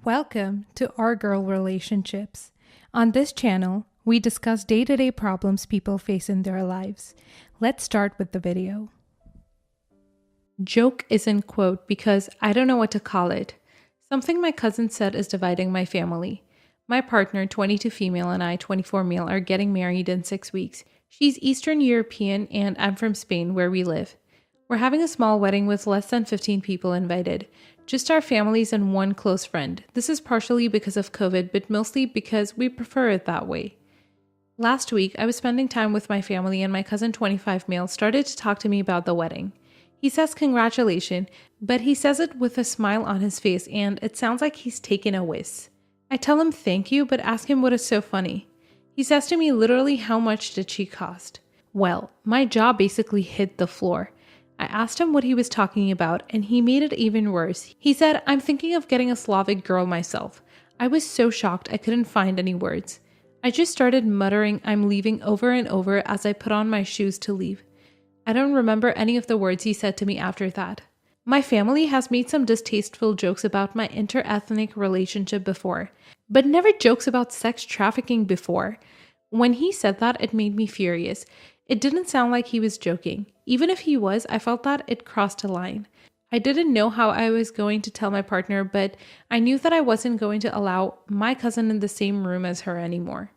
Welcome to Our Girl Relationships. On this channel, we discuss day-to-day problems people face in their lives. Let's start with the video. Joke isn't quote because I don't know what to call it. Something my cousin said is dividing my family. My partner, 22 female, and I, 24 male, are getting married in 6 weeks. She's Eastern European and I'm from Spain, where we live. We're having a small wedding with less than 15 people invited. Just our families and one close friend. This is partially because of COVID, but mostly because we prefer it that way. Last week, I was spending time with my family and my cousin 25 male started to talk to me about the wedding. He says congratulations, but he says it with a smile on his face and it sounds like he's taken a whiz. I tell him thank you, but ask him what is so funny. He says to me literally how much did she cost? Well, my jaw basically hit the floor. I asked him what he was talking about and he made it even worse. He said, I'm thinking of getting a Slavic girl myself. I was so shocked I couldn't find any words. I just started muttering I'm leaving over and over as I put on my shoes to leave. I don't remember any of the words he said to me after that. My family has made some distasteful jokes about my inter-ethnic relationship before, but never jokes about sex trafficking before. When he said that, it made me furious. It didn't sound like he was joking. Even if he was, I felt that it crossed a line. I didn't know how I was going to tell my partner, but I knew that I wasn't going to allow my cousin in the same room as her anymore.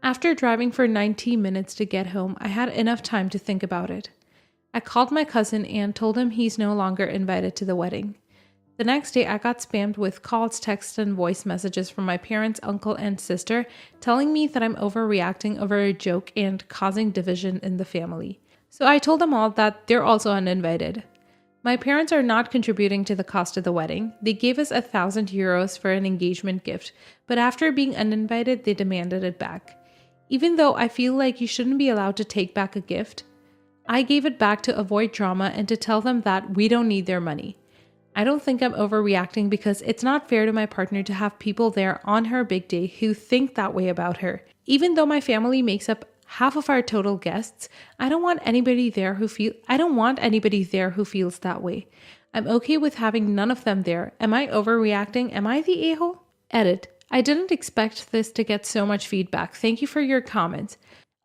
After driving for 90 minutes to get home, I had enough time to think about it. I called my cousin and told him he's no longer invited to the wedding. The next day, I got spammed with calls, texts, and voice messages from my parents, uncle, and sister telling me that I'm overreacting over a joke and causing division in the family. So I told them all that they're also uninvited. My parents are not contributing to the cost of the wedding. They gave us 1,000 euros for an engagement gift, but after being uninvited, they demanded it back. Even though I feel like you shouldn't be allowed to take back a gift, I gave it back to avoid drama and to tell them that we don't need their money. I don't think I'm overreacting because it's not fair to my partner to have people there on her big day who think that way about her. Even though my family makes up half of our total guests, I don't want anybody there who feels that way. I'm okay with having none of them there. Am I overreacting? Am I the a-hole? Edit. I didn't expect this to get so much feedback. Thank you for your comments.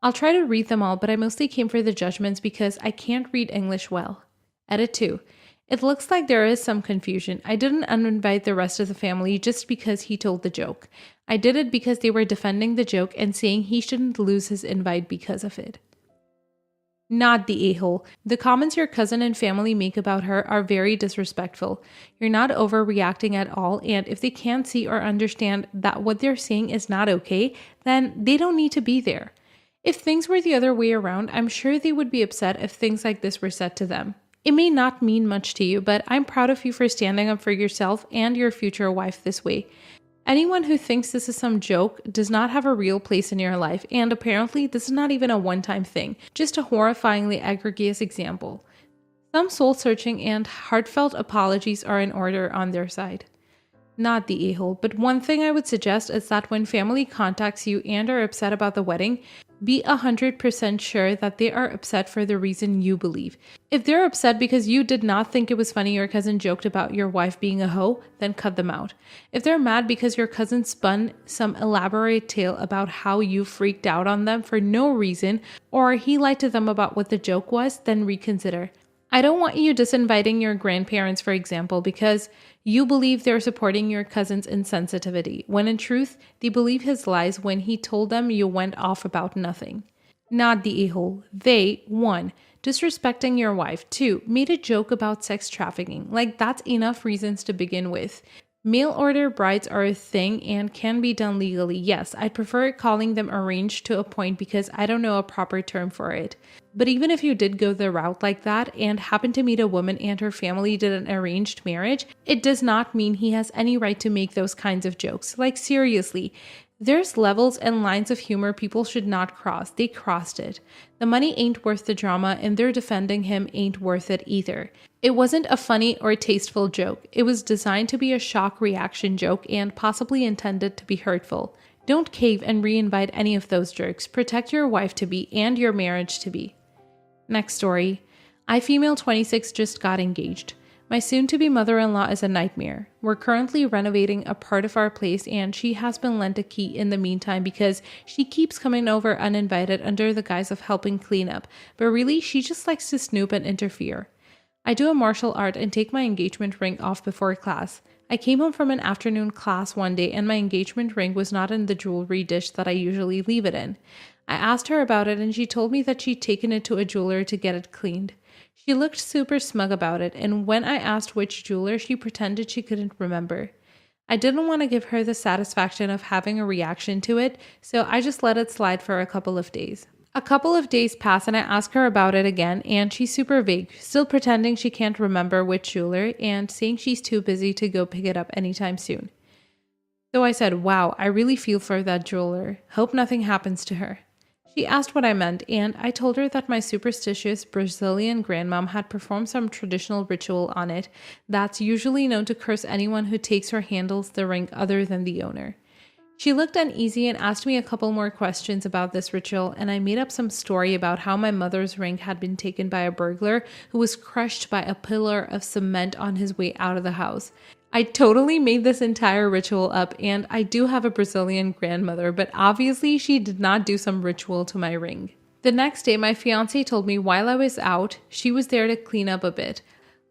I'll try to read them all, but I mostly came for the judgments because I can't read English well. Edit 2. It looks like there is some confusion. I didn't uninvite the rest of the family just because he told the joke. I did it because they were defending the joke and saying he shouldn't lose his invite because of it. Not the a-hole. The comments your cousin and family make about her are very disrespectful. You're not overreacting at all, and if they can't see or understand that what they're saying is not okay, then they don't need to be there. If things were the other way around, I'm sure they would be upset if things like this were said to them. It may not mean much to you, but I'm proud of you for standing up for yourself and your future wife this way. Anyone who thinks this is some joke does not have a real place in your life, and apparently this is not even a one-time thing, just a horrifyingly egregious example. Some soul-searching and heartfelt apologies are in order on their side. Not the a-hole, but one thing I would suggest is that when family contacts you and are upset about the wedding, be 100% sure that they are upset for the reason you believe. If they're upset because you did not think it was funny your cousin joked about your wife being a hoe, then cut them out. If they're mad because your cousin spun some elaborate tale about how you freaked out on them for no reason, or he lied to them about what the joke was, then reconsider. I don't want you disinviting your grandparents, for example, because you believe they're supporting your cousin's insensitivity, when in truth, they believe his lies when he told them you went off about nothing. Not the a-hole. They, 1, disrespecting your wife, 2, made a joke about sex trafficking. Like, that's enough reasons to begin with. Mail order brides are a thing and can be done legally. Yes, I'd prefer calling them arranged to a point because I don't know a proper term for it. But even if you did go the route like that and happen to meet a woman and her family did an arranged marriage, it does not mean he has any right to make those kinds of jokes. Like, seriously. There's levels and lines of humor people should not cross. They crossed it. The money ain't worth the drama, and they're defending him ain't worth it either. It wasn't a funny or tasteful joke. It was designed to be a shock reaction joke and possibly intended to be hurtful. Don't cave and re-invite any of those jerks. Protect your wife-to-be and your marriage-to-be. Next story. I, female 26, just got engaged. My soon-to-be mother-in-law is a nightmare. We're currently renovating a part of our place and she has been lent a key in the meantime because she keeps coming over uninvited under the guise of helping clean up, but really she just likes to snoop and interfere. I do a martial art and take my engagement ring off before class. I came home from an afternoon class one day and my engagement ring was not in the jewelry dish that I usually leave it in. I asked her about it and she told me that she'd taken it to a jeweler to get it cleaned. She looked super smug about it, and when I asked which jeweler, she pretended she couldn't remember. I didn't want to give her the satisfaction of having a reaction to it, so I just let it slide for a couple of days. A couple of days pass and I ask her about it again, and she's super vague, still pretending she can't remember which jeweler and saying she's too busy to go pick it up anytime soon. So I said, wow, I really feel for that jeweler. Hope nothing happens to her. She asked what I meant, and I told her that my superstitious Brazilian grandmom had performed some traditional ritual on it that's usually known to curse anyone who takes or handles the ring other than the owner. She looked uneasy and asked me a couple more questions about this ritual, and I made up some story about how my mother's ring had been taken by a burglar who was crushed by a pillar of cement on his way out of the house. I totally made this entire ritual up, and I do have a Brazilian grandmother, but obviously she did not do some ritual to my ring. The next day, my fiancé told me while I was out, she was there to clean up a bit.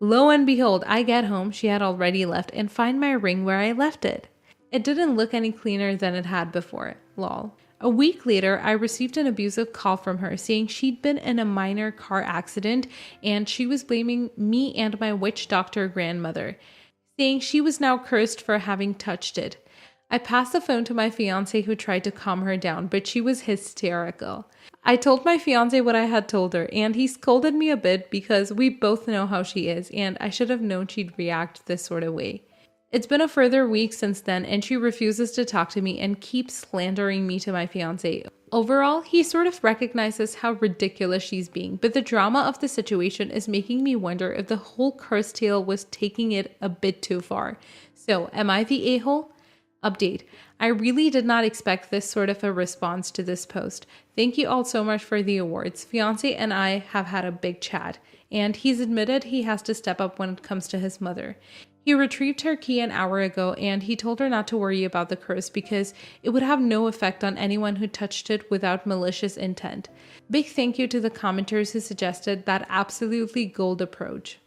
Lo and behold, I get home, she had already left, and find my ring where I left it. It didn't look any cleaner than it had before, lol. A week later, I received an abusive call from her saying she'd been in a minor car accident and she was blaming me and my witch doctor grandmother, saying she was now cursed for having touched it. I passed the phone to my fiancé who tried to calm her down, but she was hysterical. I told my fiancé what I had told her, and he scolded me a bit because we both know how she is, and I should have known she'd react this sort of way. It's been a further week since then, and she refuses to talk to me and keeps slandering me to my fiancé. Overall, he sort of recognizes how ridiculous she's being, but the drama of the situation is making me wonder if the whole curse tale was taking it a bit too far. So, am I the a-hole? Update. I really did not expect this sort of a response to this post. Thank you all so much for the awards. Fiancé and I have had a big chat, and he's admitted he has to step up when it comes to his mother. He retrieved her key an hour ago and he told her not to worry about the curse because it would have no effect on anyone who touched it without malicious intent. Big thank you to the commenters who suggested that absolutely gold approach.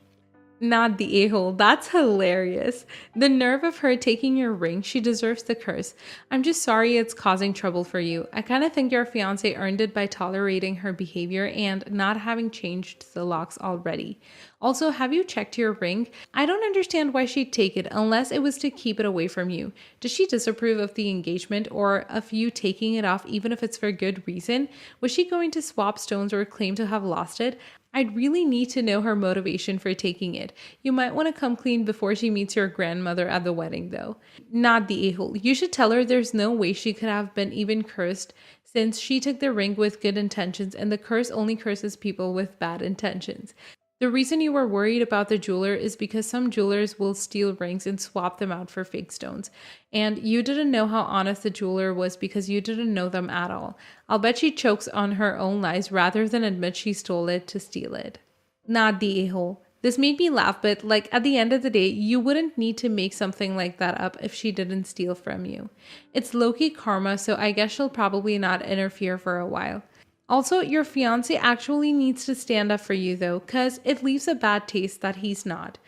Not the a-hole. That's hilarious. The nerve of her taking your ring. She deserves the curse. I'm just sorry it's causing trouble for you. I kind of think your fiancé earned it by tolerating her behavior and not having changed the locks already. Also, have you checked your ring? I don't understand why she'd take it unless it was to keep it away from you. Does she disapprove of the engagement or of you taking it off even if it's for good reason? Was she going to swap stones or claim to have lost it? I'd really need to know her motivation for taking it. You might want to come clean before she meets your grandmother at the wedding though. Not the a-hole. You should tell her there's no way she could have been even cursed since she took the ring with good intentions and the curse only curses people with bad intentions. The reason you were worried about the jeweler is because some jewelers will steal rings and swap them out for fake stones. And you didn't know how honest the jeweler was because you didn't know them at all. I'll bet she chokes on her own lies rather than admit she stole it to steal it. Not the a-hole. This made me laugh, but at the end of the day, you wouldn't need to make something like that up if she didn't steal from you. It's low-key karma, so I guess she'll probably not interfere for a while. Also, your fiancé actually needs to stand up for you though, cause it leaves a bad taste that he's not.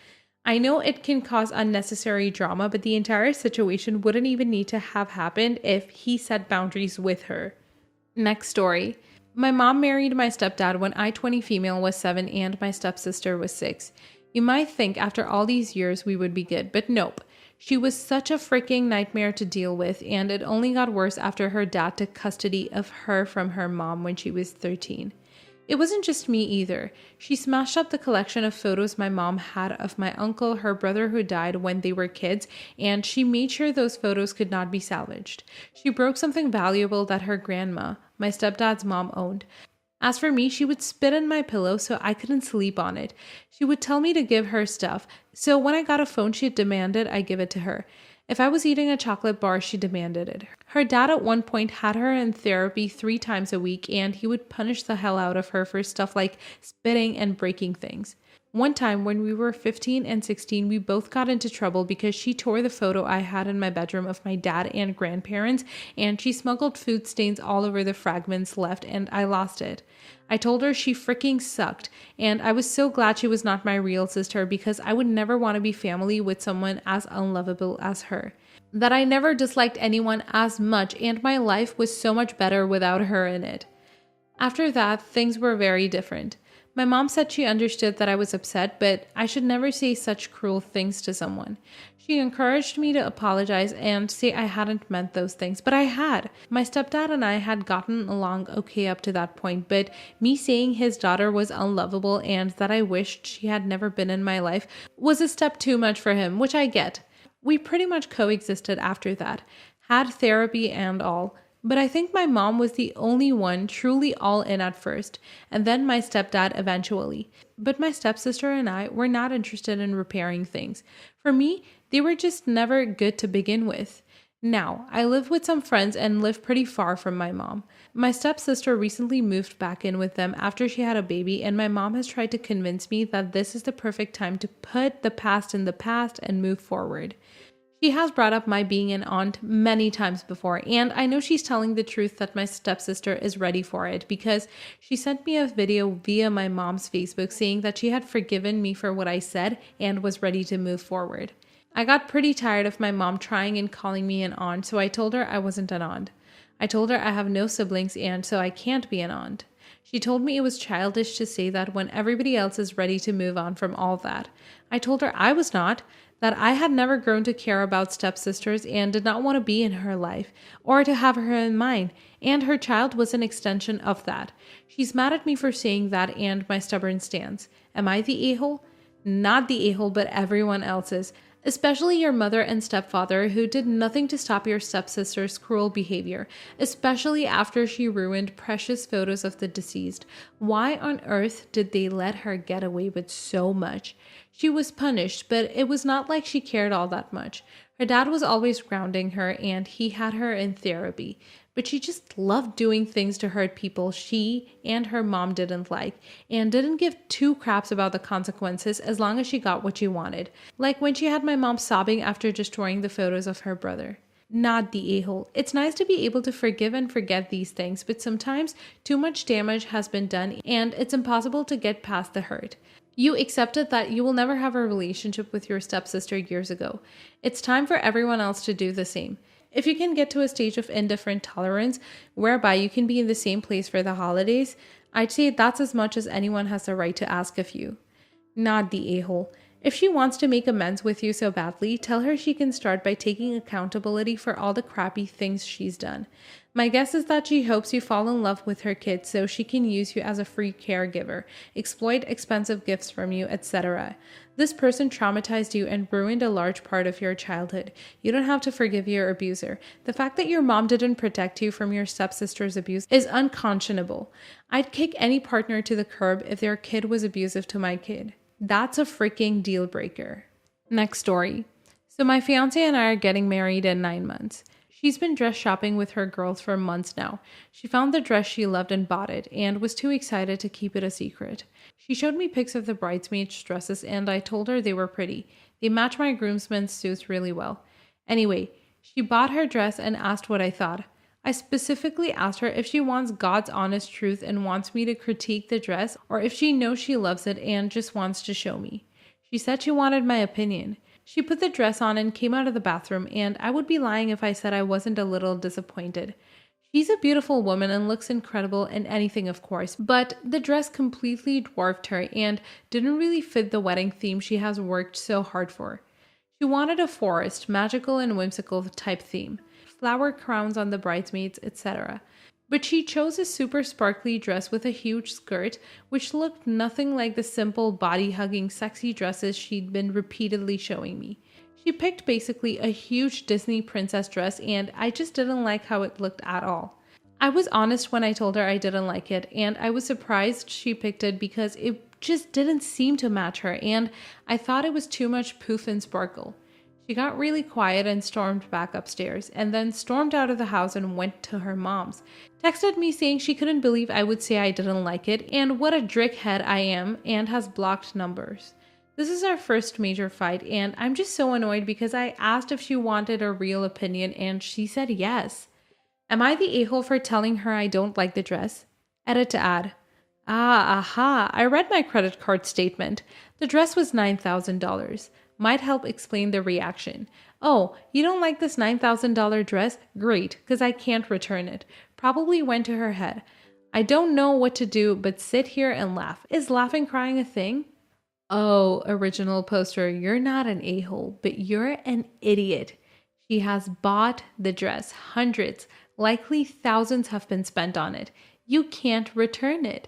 I know it can cause unnecessary drama, but the entire situation wouldn't even need to have happened if he set boundaries with her. Next story. My mom married my stepdad when I, 20 female, was 7 and my stepsister was 6. You might think after all these years we would be good, but nope. She was such a freaking nightmare to deal with, and it only got worse after her dad took custody of her from her mom when she was 13. It wasn't just me either. She smashed up the collection of photos my mom had of my uncle, her brother who died when they were kids, and she made sure those photos could not be salvaged. She broke something valuable that her grandma, my stepdad's mom, owned. As for me, she would spit in my pillow so I couldn't sleep on it. She would tell me to give her stuff, so when I got a phone she demanded I give it to her. If I was eating a chocolate bar, she demanded it. Her dad at one point had her in therapy 3 times a week, and he would punish the hell out of her for stuff like spitting and breaking things. One time when we were 15 and 16, we both got into trouble because she tore the photo I had in my bedroom of my dad and grandparents, and she smuggled food stains all over the fragments left, and I lost it. I told her she freaking sucked, and I was so glad she was not my real sister because I would never want to be family with someone as unlovable as her. That I never disliked anyone as much, and my life was so much better without her in it. After that, things were very different. My mom said she understood that I was upset, but I should never say such cruel things to someone. She encouraged me to apologize and say I hadn't meant those things, but I had. My stepdad and I had gotten along okay up to that point, but me saying his daughter was unlovable and that I wished she had never been in my life was a step too much for him, which I get. We pretty much coexisted after that, had therapy and all. But I think my mom was the only one truly all in at first, and then my stepdad eventually. But my stepsister and I were not interested in repairing things. For me, they were just never good to begin with. Now, I live with some friends and live pretty far from my mom. My stepsister recently moved back in with them after she had a baby, and my mom has tried to convince me that this is the perfect time to put the past in the past and move forward. She has brought up my being an aunt many times before, and I know she's telling the truth that my stepsister is ready for it because she sent me a video via my mom's Facebook saying that she had forgiven me for what I said and was ready to move forward. I got pretty tired of my mom trying and calling me an aunt, so I told her I wasn't an aunt. I told her I have no siblings and so I can't be an aunt. She told me it was childish to say that when everybody else is ready to move on from all that. I told her I was not, that I had never grown to care about stepsisters and did not want to be in her life or to have her in mine, and her child was an extension of that. She's mad at me for saying that and my stubborn stance. Am I the a-hole? Not the a-hole, but everyone else's. Especially your mother and stepfather who did nothing to stop your stepsister's cruel behavior, especially after she ruined precious photos of the deceased. Why on earth did they let her get away with so much? She was punished, but it was not like she cared all that much. Her dad was always grounding her and he had her in therapy. But she just loved doing things to hurt people she and her mom didn't like and didn't give two craps about the consequences as long as she got what she wanted. Like when she had my mom sobbing after destroying the photos of her brother. Not the a-hole. It's nice to be able to forgive and forget these things, but sometimes too much damage has been done and it's impossible to get past the hurt. You accepted that you will never have a relationship with your stepsister years ago. It's time for everyone else to do the same. If you can get to a stage of indifferent tolerance whereby you can be in the same place for the holidays, I'd say that's as much as anyone has the right to ask of you. Not the a-hole. If she wants to make amends with you so badly, tell her she can start by taking accountability for all the crappy things she's done. My guess is that she hopes you fall in love with her kids so she can use you as a free caregiver, exploit expensive gifts from you, etc. This person traumatized you and ruined a large part of your childhood. You don't have to forgive your abuser. The fact that your mom didn't protect you from your stepsister's abuse is unconscionable. I'd kick any partner to the curb if their kid was abusive to my kid. That's a freaking deal breaker. Next story. So my fiance and I are getting married in 9 months. She's been dress shopping with her girls for months now. She found the dress she loved and bought it, and was too excited to keep it a secret. She showed me pics of the bridesmaids' dresses, and I told her they were pretty. They match my groomsmen's suits really well. Anyway, she bought her dress and asked what I thought. I specifically asked her if she wants God's honest truth and wants me to critique the dress, or if she knows she loves it and just wants to show me. She said she wanted my opinion. She put the dress on and came out of the bathroom, and I would be lying if I said I wasn't a little disappointed. She's a beautiful woman and looks incredible in anything, of course, but the dress completely dwarfed her and didn't really fit the wedding theme she has worked so hard for. She wanted a forest, magical and whimsical type theme, flower crowns on the bridesmaids, etc. But she chose a super sparkly dress with a huge skirt, which looked nothing like the simple body-hugging sexy dresses she'd been repeatedly showing me. She picked basically a huge Disney princess dress, and I just didn't like how it looked at all. I was honest when I told her I didn't like it, and I was surprised she picked it because it just didn't seem to match her, and I thought it was too much poof and sparkle. She got really quiet and stormed back upstairs, and then stormed out of the house and went to her mom's. Texted me saying she couldn't believe I would say I didn't like it, and what a drickhead I am, and has blocked numbers. This is our first major fight, and I'm just so annoyed because I asked if she wanted a real opinion, and she said yes. Am I the a-hole for telling her I don't like the dress? Edit to add. I read my credit card statement. The dress was $9,000. Might help explain the reaction. Oh, you don't like this $9,000 dress? Great, because I can't return it. Probably went to her head. I don't know what to do but sit here and laugh. Is laughing crying a thing? Oh, original poster, you're not an a-hole, but you're an idiot. She has bought the dress. Hundreds, likely thousands have been spent on it. You can't return it.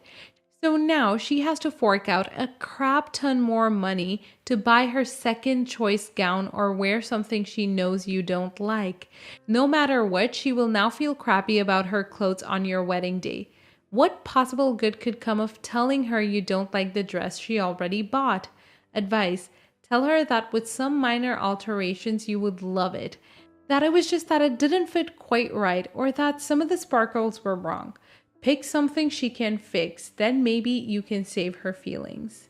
So now she has to fork out a crap ton more money to buy her second choice gown or wear something she knows you don't like. No matter what, she will now feel crappy about her clothes on your wedding day. What possible good could come of telling her you don't like the dress she already bought? Advice: tell her that with some minor alterations you would love it. That it was just that it didn't fit quite right, or that some of the sparkles were wrong. Pick something she can fix, then maybe you can save her feelings.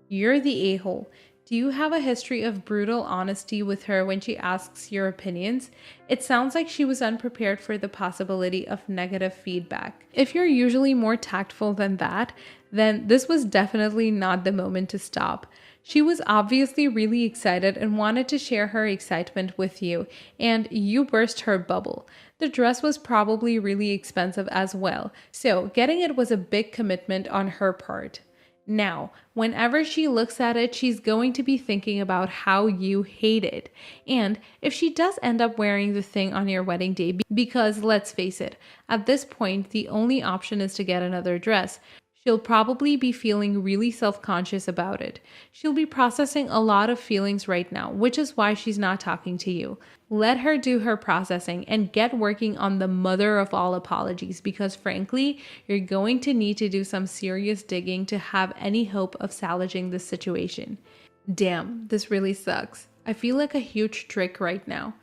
You're the a-hole. Do you have a history of brutal honesty with her when she asks your opinions? It sounds like she was unprepared for the possibility of negative feedback. If you're usually more tactful than that, then this was definitely not the moment to stop. She was obviously really excited and wanted to share her excitement with you, and you burst her bubble. The dress was probably really expensive as well, so getting it was a big commitment on her part. Now, whenever she looks at it, she's going to be thinking about how you hate it. And if she does end up wearing the thing on your wedding day, because let's face it, at this point, the only option is to get another dress, she'll probably be feeling really self-conscious about it. She'll be processing a lot of feelings right now, which is why she's not talking to you. Let her do her processing and get working on the mother of all apologies, because frankly, you're going to need to do some serious digging to have any hope of salvaging this situation. Damn, this really sucks. I feel like a huge trick right now.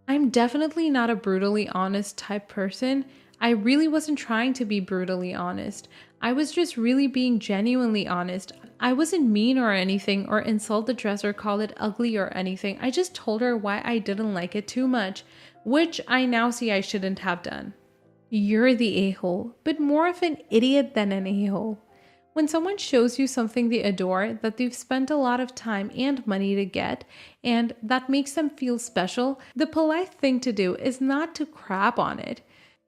I'm definitely not a brutally honest type person. I really wasn't trying to be brutally honest. I was just really being genuinely honest. I wasn't mean or anything, or insult the dress or call it ugly or anything. I just told her why I didn't like it too much, which I now see I shouldn't have done. You're the a-hole, but more of an idiot than an a-hole. When someone shows you something they adore, that they've spent a lot of time and money to get, and that makes them feel special, the polite thing to do is not to crap on it.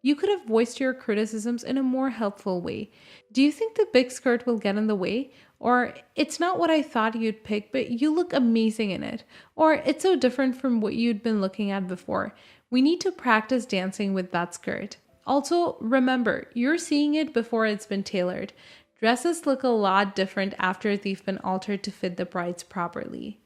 You could have voiced your criticisms in a more helpful way. Do you think the big skirt will get in the way? Or, it's not what I thought you'd pick, but you look amazing in it. Or, it's so different from what you'd been looking at before. We need to practice dancing with that skirt. Also, remember, you're seeing it before it's been tailored. Dresses look a lot different after they've been altered to fit the brides properly.